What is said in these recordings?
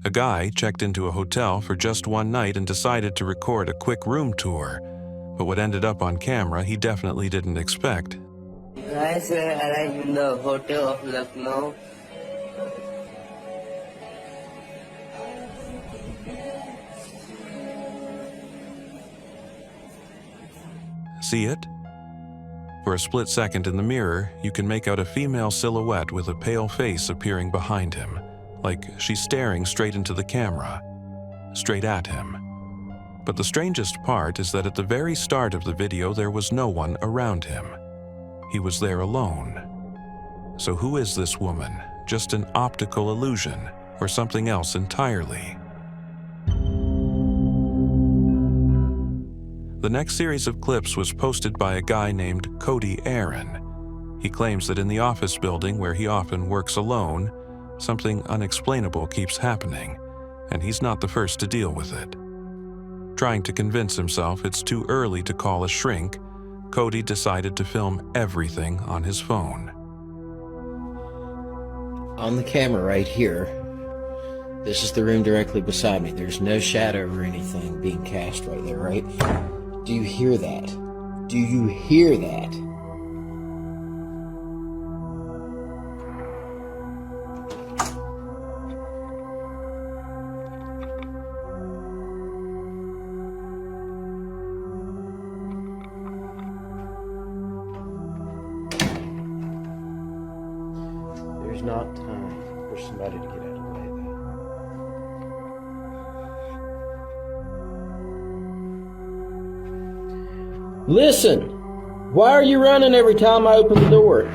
A guy checked into a hotel for just one night and decided to record a quick room tour, but what ended up on camera he definitely didn't expect. Guys, I arrived in the hotel of Lucknow. See it? For a split second in the mirror, you can make out a female silhouette with a pale face appearing behind him, like she's staring straight into the camera, straight at him. But the strangest part is that at the very start of the video there was no one around him. He was there alone. So who is this woman? Just an optical illusion, or something else entirely? The next series of clips was posted by a guy named Cody Aaron. He claims that in the office building where he often works alone, something unexplainable keeps happening, and he's not the first to deal with it. Trying to convince himself it's too early to call a shrink, Cody decided to film everything on his phone. On the camera right here, this is the room directly beside me. There's no shadow or anything being cast right there, right? Do you hear that? Do you hear that? There's not time for somebody to get out of the way, though. Listen! Why are you running every time I open the door?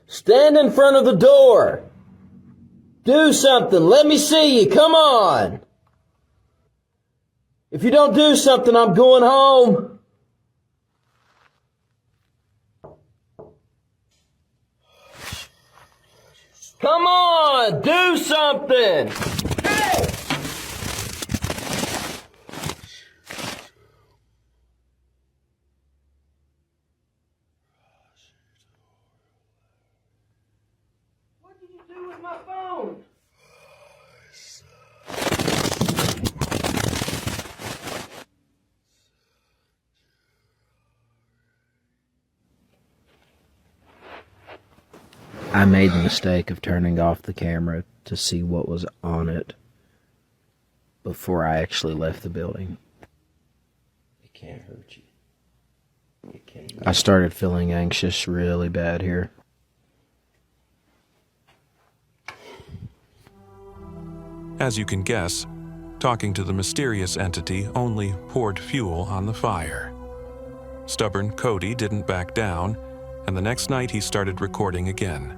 Stand in front of the door! Do something! Let me see you! Come on! If you don't do something, I'm going home! Come on! Do something! Hey! What did you do with my phone? I made the mistake of turning off the camera to see what was on it before I actually left the building. It can't hurt you. It can't. I started feeling anxious really bad here. As you can guess, talking to the mysterious entity only poured fuel on the fire. Stubborn Cody didn't back down, and the next night he started recording again.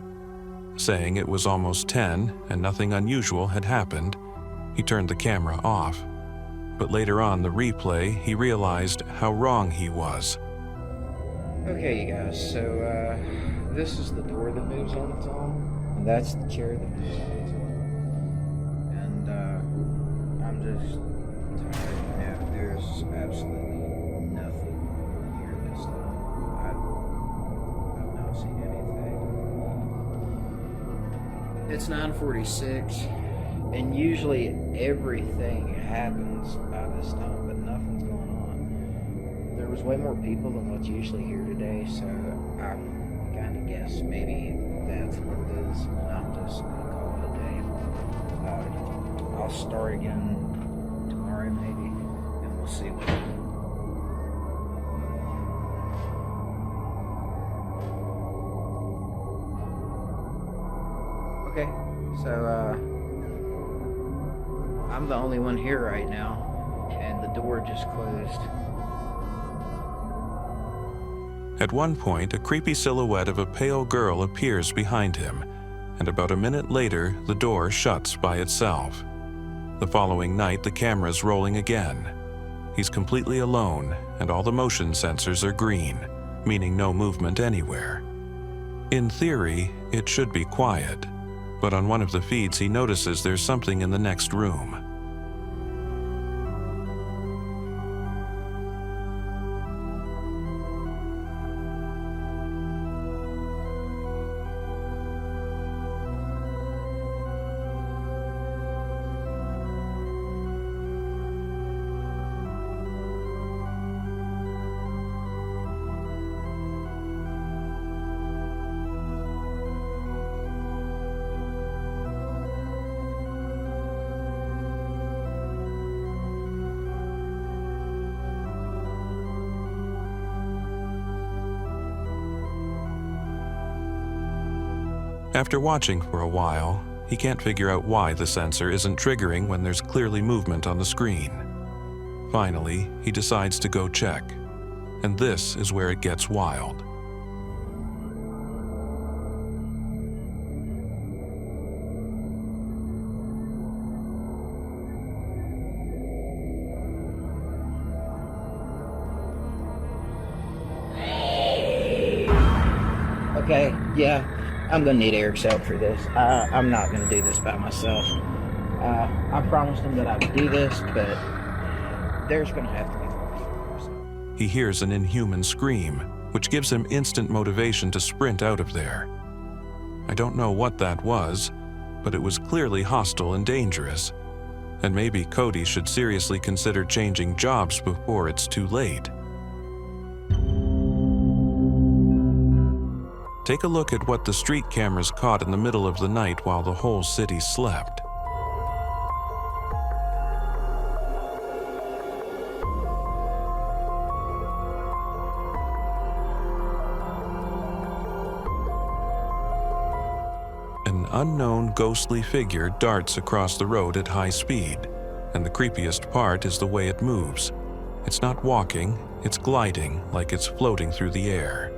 Saying it was almost 10 and nothing unusual had happened, he turned the camera off. But later on the replay, he realized how wrong he was. Okay, you guys, so this is the door that moves on its own, and that's the chair that moves on its own. And I'm just tired. Yeah, there's absolutely nothing here this time. I've not seen anything. It's 9:46, and usually everything happens by this time, but nothing's going on. There was way more people than what's usually here today, so I kind of guess maybe that's what it is, and I'm just going to call it a day. I'll start again tomorrow maybe, and we'll see what happens. Okay, so I'm the only one here right now, and the door just closed. At one point, a creepy silhouette of a pale girl appears behind him, and about a minute later, the door shuts by itself. The following night, the camera's rolling again. He's completely alone, and all the motion sensors are green, meaning no movement anywhere. In theory, it should be quiet. but on one of the feeds he notices there's something in the next room. After watching for a while, he can't figure out why the sensor isn't triggering when there's clearly movement on the screen. Finally, he decides to go check. And this is where it gets wild. Okay, yeah, I'm gonna need Eric's help for this. I'm not gonna do this by myself. I promised him that I would do this, but there's gonna have to be more people. So. He hears an inhuman scream, which gives him instant motivation to sprint out of there. I don't know what that was, but it was clearly hostile and dangerous. And maybe Cody should seriously consider changing jobs before it's too late. Take a look at what the street cameras caught in the middle of the night while the whole city slept. An unknown ghostly figure darts across the road at high speed, and the creepiest part is the way it moves. It's not walking, it's gliding like it's floating through the air.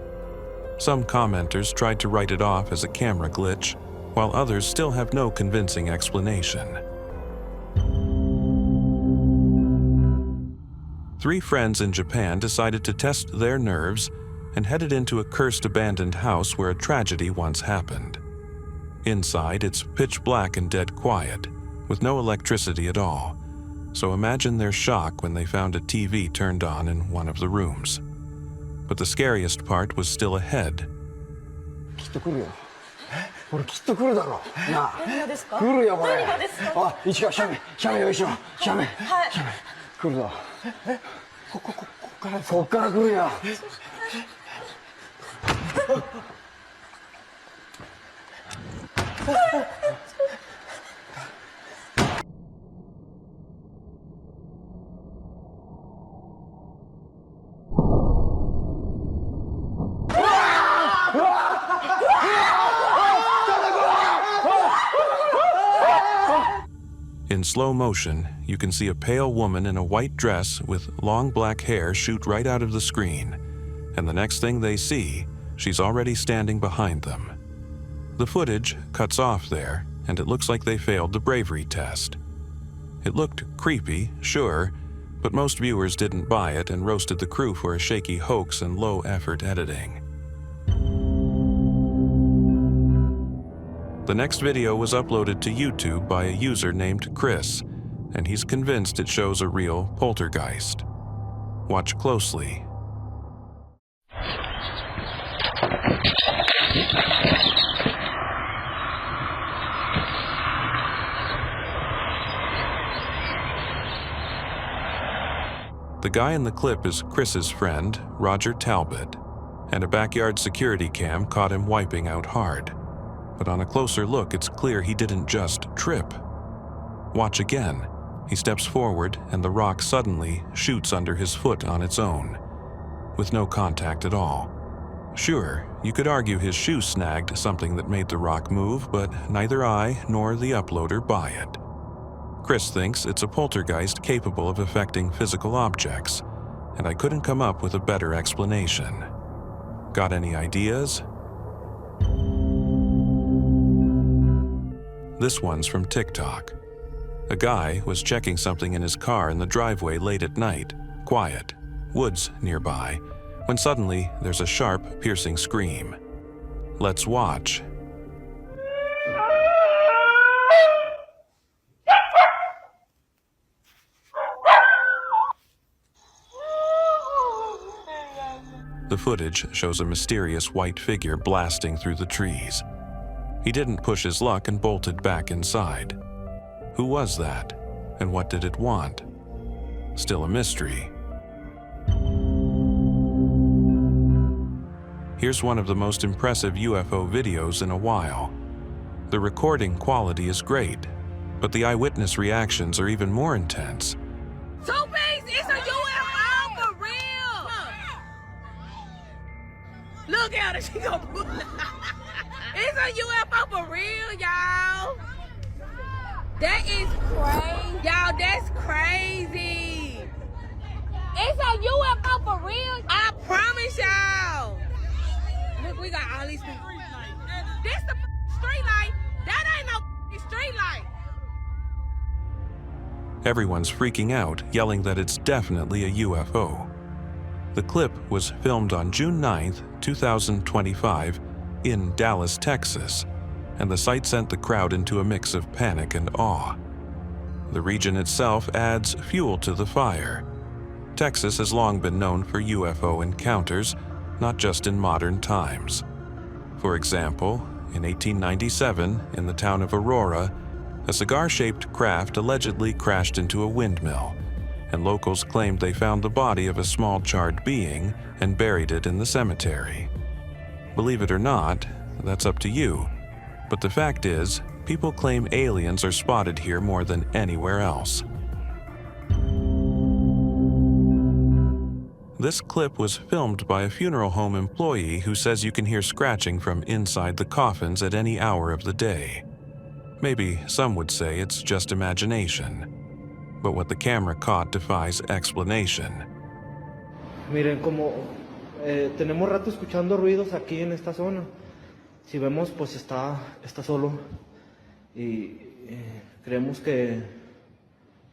Some commenters tried to write it off as a camera glitch, while others still have no convincing explanation. 3 friends in Japan decided to test their nerves and headed into a cursed abandoned house where a tragedy once happened. Inside, it's pitch black and dead quiet, with no electricity at all, so imagine their shock when they found a TV turned on in one of the rooms. But the scariest part was still ahead. きっと来るよ。これきっと来るだろう。なあ。何がですか？来るよこれ。何がですか？あ、一応写メ用意しろ。写メ。はい。写メ。来るぞ。こっから来るよ。In slow motion, you can see a pale woman in a white dress with long black hair shoot right out of the screen, and the next thing they see, she's already standing behind them. The footage cuts off there, and it looks like they failed the bravery test. It looked creepy, sure, but most viewers didn't buy it and roasted the crew for a shaky hoax and low-effort editing. The next video was uploaded to YouTube by a user named Chris, and he's convinced it shows a real poltergeist. Watch closely. The guy in the clip is Chris's friend, Roger Talbot, and a backyard security cam caught him wiping out hard. But on a closer look, it's clear he didn't just trip. Watch again. He steps forward, and the rock suddenly shoots under his foot on its own, with no contact at all. Sure, you could argue his shoe snagged something that made the rock move, but neither I nor the uploader buy it. Chris thinks it's a poltergeist capable of affecting physical objects, and I couldn't come up with a better explanation. Got any ideas? This one's from TikTok. A guy was checking something in his car in the driveway late at night, quiet, woods nearby, when suddenly there's a sharp, piercing scream. Let's watch. The footage shows a mysterious white figure blasting through the trees. He didn't push his luck and bolted back inside. Who was that? And what did it want? Still a mystery. Here's one of the most impressive UFO videos in a while. The recording quality is great, but the eyewitness reactions are even more intense. Two-Piece, it's a UFO for real! Look at her, she gonna pull It's a UFO for real, y'all! That is crazy. Y'all, that's crazy. It's a UFO for real. I promise y'all. Look, we got all these people. This the street light. That ain't no street light. Everyone's freaking out, yelling that it's definitely a UFO. The clip was filmed on June 9th, 2025, in Dallas, Texas, and the sight sent the crowd into a mix of panic and awe. The region itself adds fuel to the fire. Texas has long been known for UFO encounters, not just in modern times. For example, in 1897, in the town of Aurora, a cigar-shaped craft allegedly crashed into a windmill, and locals claimed they found the body of a small charred being and buried it in the cemetery. Believe it or not, that's up to you. But the fact is, people claim aliens are spotted here more than anywhere else. This clip was filmed by a funeral home employee who says you can hear scratching from inside the coffins at any hour of the day. Maybe some would say it's just imagination, but what the camera caught defies explanation. Miren, como tenemos rato escuchando ruidos aquí en esta zona. Si vemos, pues está solo y creemos que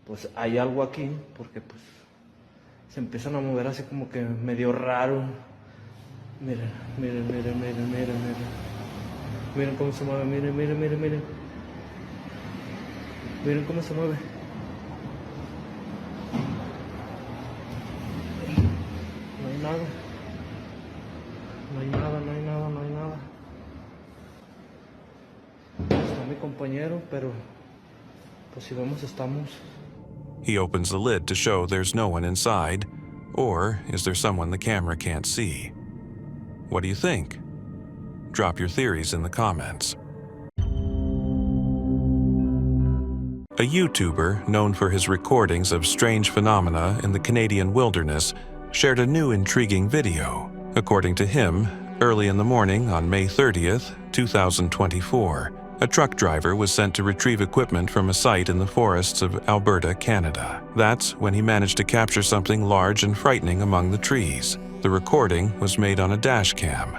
pues hay algo aquí porque pues se empiezan a mover así como que medio raro. Miren, miren, miren, miren, miren, miren. Miren cómo se mueve, miren, miren, miren, miren. Miren cómo se mueve. No hay nada. No hay nada, no hay nada, no hay nada. Está mi compañero, pero pues si vemos estamos. He opens the lid to show there's no one inside, or is there someone the camera can't see? What do you think? Drop your theories in the comments. A YouTuber known for his recordings of strange phenomena in the Canadian wilderness shared a new intriguing video. According to him, early in the morning on May 30th, 2024, a truck driver was sent to retrieve equipment from a site in the forests of Alberta, Canada. That's when he managed to capture something large and frightening among the trees. The recording was made on a dash cam.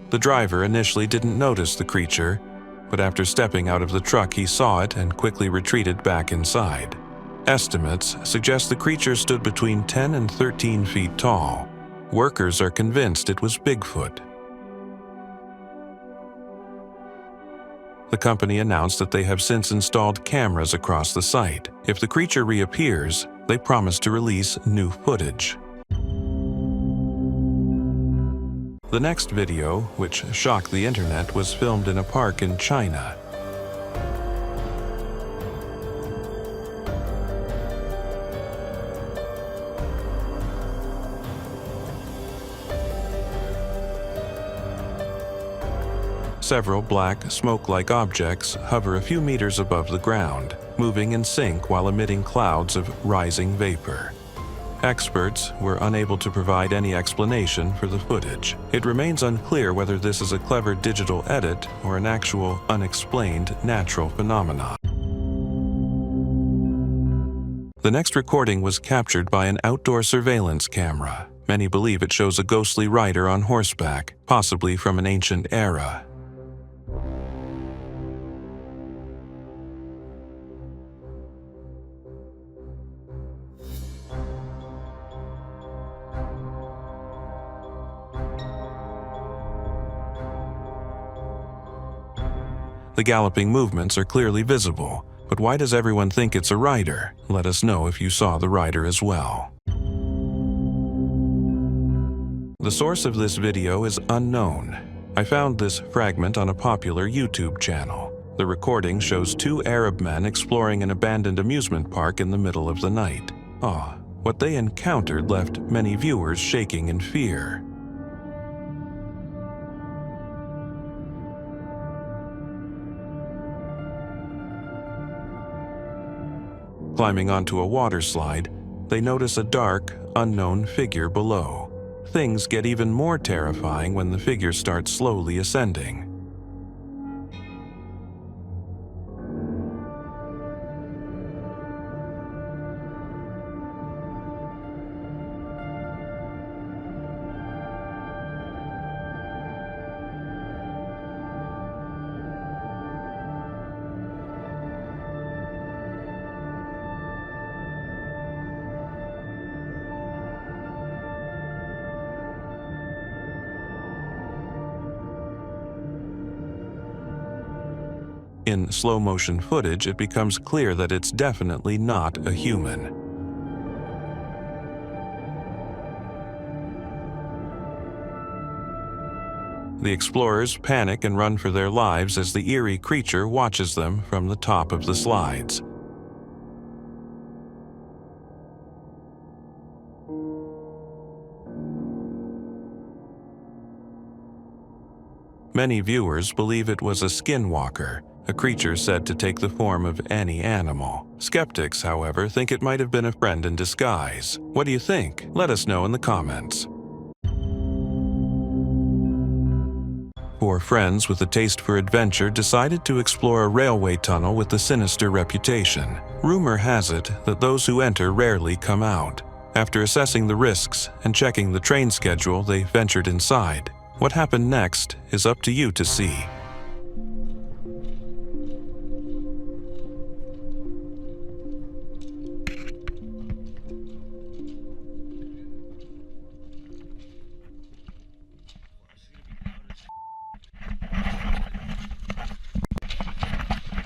The driver initially didn't notice the creature, but after stepping out of the truck he saw it and quickly retreated back inside. Estimates suggest the creature stood between 10 and 13 feet tall. Workers are convinced it was Bigfoot. The company announced that they have since installed cameras across the site. If the creature reappears, they promise to release new footage. The next video, which shocked the internet, was filmed in a park in China. Several black, smoke-like objects hover a few meters above the ground, moving in sync while emitting clouds of rising vapor. Experts were unable to provide any explanation for the footage. It remains unclear whether this is a clever digital edit or an actual, unexplained natural phenomenon. The next recording was captured by an outdoor surveillance camera. Many believe it shows a ghostly rider on horseback, possibly from an ancient era. The galloping movements are clearly visible, but why does everyone think it's a rider? Let us know if you saw the rider as well. The source of this video is unknown. I found this fragment on a popular YouTube channel. The recording shows two Arab men exploring an abandoned amusement park in the middle of the night. What they encountered left many viewers shaking in fear. Climbing onto a water slide, they notice a dark, unknown figure below. Things get even more terrifying when the figure starts slowly ascending. In slow-motion footage, it becomes clear that it's definitely not a human. The explorers panic and run for their lives as the eerie creature watches them from the top of the slides. Many viewers believe it was a skinwalker, a creature said to take the form of any animal. Skeptics, however, think it might have been a friend in disguise. What do you think? Let us know in the comments. Four friends with a taste for adventure decided to explore a railway tunnel with a sinister reputation. Rumor has it that those who enter rarely come out. After assessing the risks and checking the train schedule, they ventured inside. What happened next is up to you to see.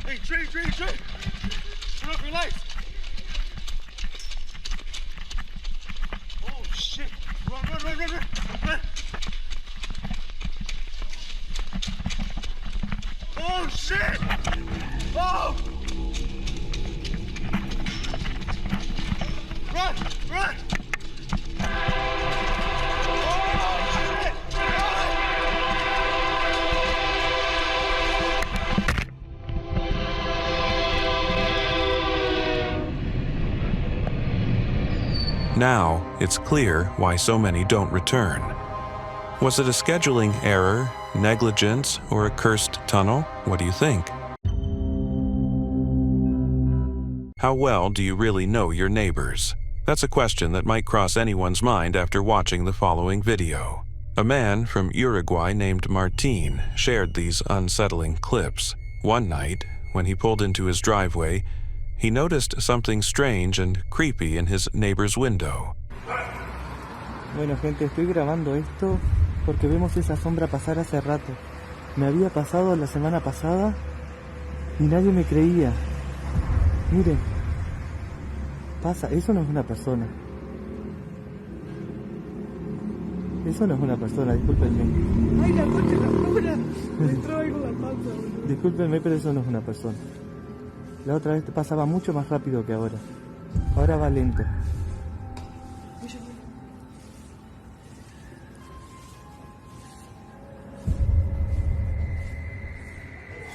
Hey, train! Turn off your lights! Oh, shit! Run! Oh, shit! Oh! Run! Oh, shit! Now, it's clear why so many don't return. Was it a scheduling error, negligence, or a cursed tunnel? What do you think? How well do you really know your neighbors? That's a question that might cross anyone's mind after watching the following video. A man from Uruguay named Martin shared these unsettling clips. One night, when he pulled into his driveway, he noticed something strange and creepy in his neighbor's window. Bueno, gente, estoy grabando esto porque vemos esa sombra pasar hace rato. Me había pasado la semana pasada y nadie me creía. Miren, pasa, eso no es una persona. Eso no es una persona, discúlpenme. Ay, la concha de la locura. Me entró algo en la panza, boludo. Discúlpenme, pero eso no es una persona. La otra vez te pasaba mucho más rápido que ahora. Ahora va lento.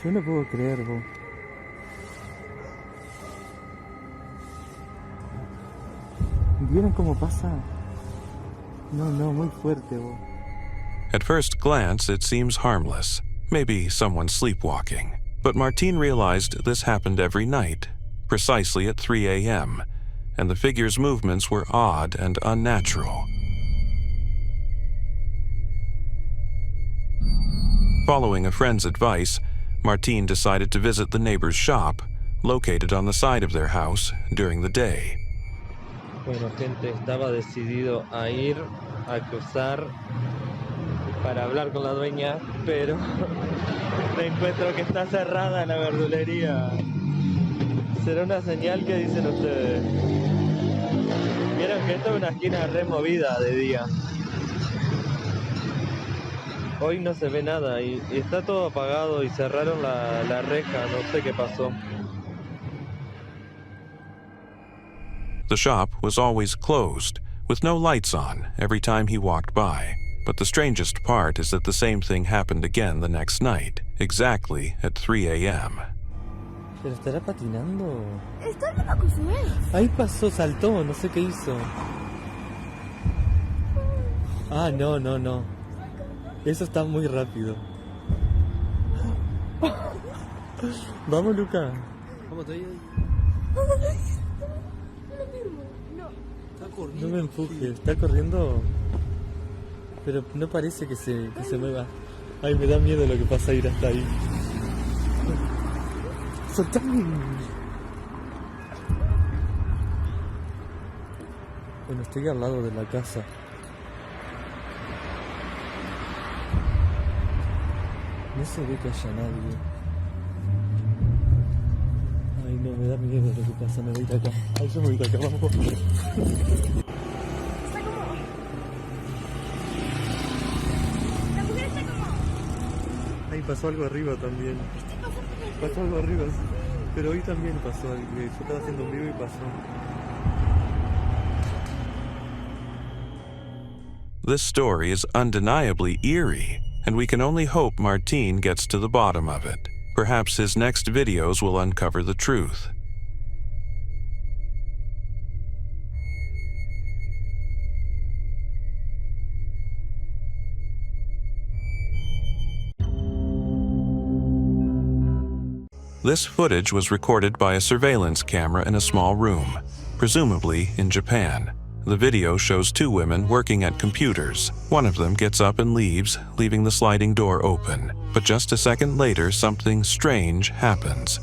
Yo no puedo creer, vos. ¿Vieron cómo pasa? No, muy fuerte, vos. At first glance, it seems harmless. Maybe someone sleepwalking. But Martine realized this happened every night, precisely at 3 a.m., and the figure's movements were odd and unnatural. Following a friend's advice, Martine decided to visit the neighbor's shop, located on the side of their house, during the day. Bueno, gente, estaba decidido a ir a cruzar para hablar con la dueña, pero me encuentro que está cerrada la verdulería. ¿Será una señal? Que dicen ustedes? Vieron que esta es una esquina removida de día. Hoy no se ve nada y está todo apagado y cerraron la reja, no sé qué pasó. The shop was always closed, with no lights on every time he walked by. But the strangest part is that the same thing happened again the next night, exactly at 3 a.m. ¿Pero estará patinando? Está hablando con su ex. Ahí pasó, saltó, no sé qué hizo. Ah, no. Eso está muy rápido. Vamos, Luca. Vamos, estoy ahí. Está corriendo. No me empujes, está corriendo. Pero no parece que se mueva. Ay, me da miedo lo que pasa ir hasta ahí. ¡Soltame! Bueno, estoy al lado de la casa. No se ve que haya nadie. Ay, no, me da miedo lo que pasa. Me voy de acá. Ay, yo me voy de acá, vamos. Ahí pasó algo arriba también. Pasó algo arriba, sí. Pero hoy también pasó algo. Yo estaba haciendo un vivo y pasó. This story is undeniably eerie, and we can only hope Martine gets to the bottom of it. Perhaps his next videos will uncover the truth. This footage was recorded by a surveillance camera in a small room, presumably in Japan. The video shows two women working at computers. One of them gets up and leaves, leaving the sliding door open. But just a second later, something strange happens.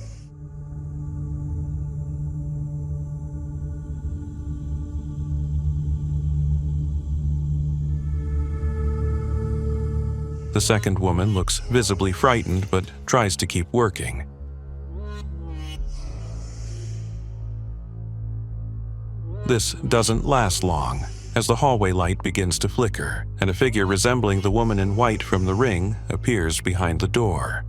The second woman looks visibly frightened but tries to keep working. This doesn't last long, as the hallway light begins to flicker, and a figure resembling the woman in white from The Ring appears behind the door.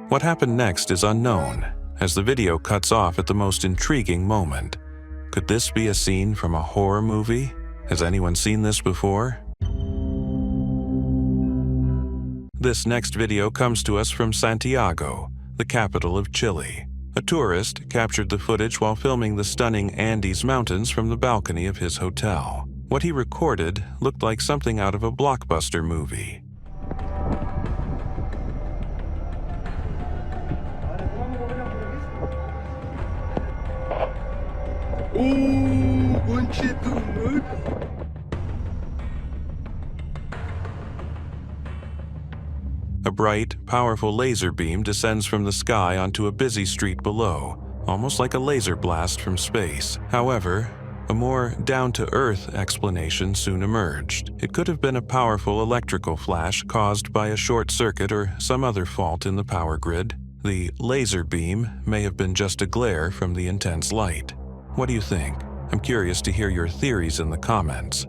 What happened next is unknown, as the video cuts off at the most intriguing moment. Could this be a scene from a horror movie? Has anyone seen this before? This next video comes to us from Santiago, the capital of Chile. A tourist captured the footage while filming the stunning Andes Mountains from the balcony of his hotel. What he recorded looked like something out of a blockbuster movie. A bright, powerful laser beam descends from the sky onto a busy street below, almost like a laser blast from space. However, a more down-to-earth explanation soon emerged. It could have been a powerful electrical flash caused by a short circuit or some other fault in the power grid. The laser beam may have been just a glare from the intense light. What do you think? I'm curious to hear your theories in the comments.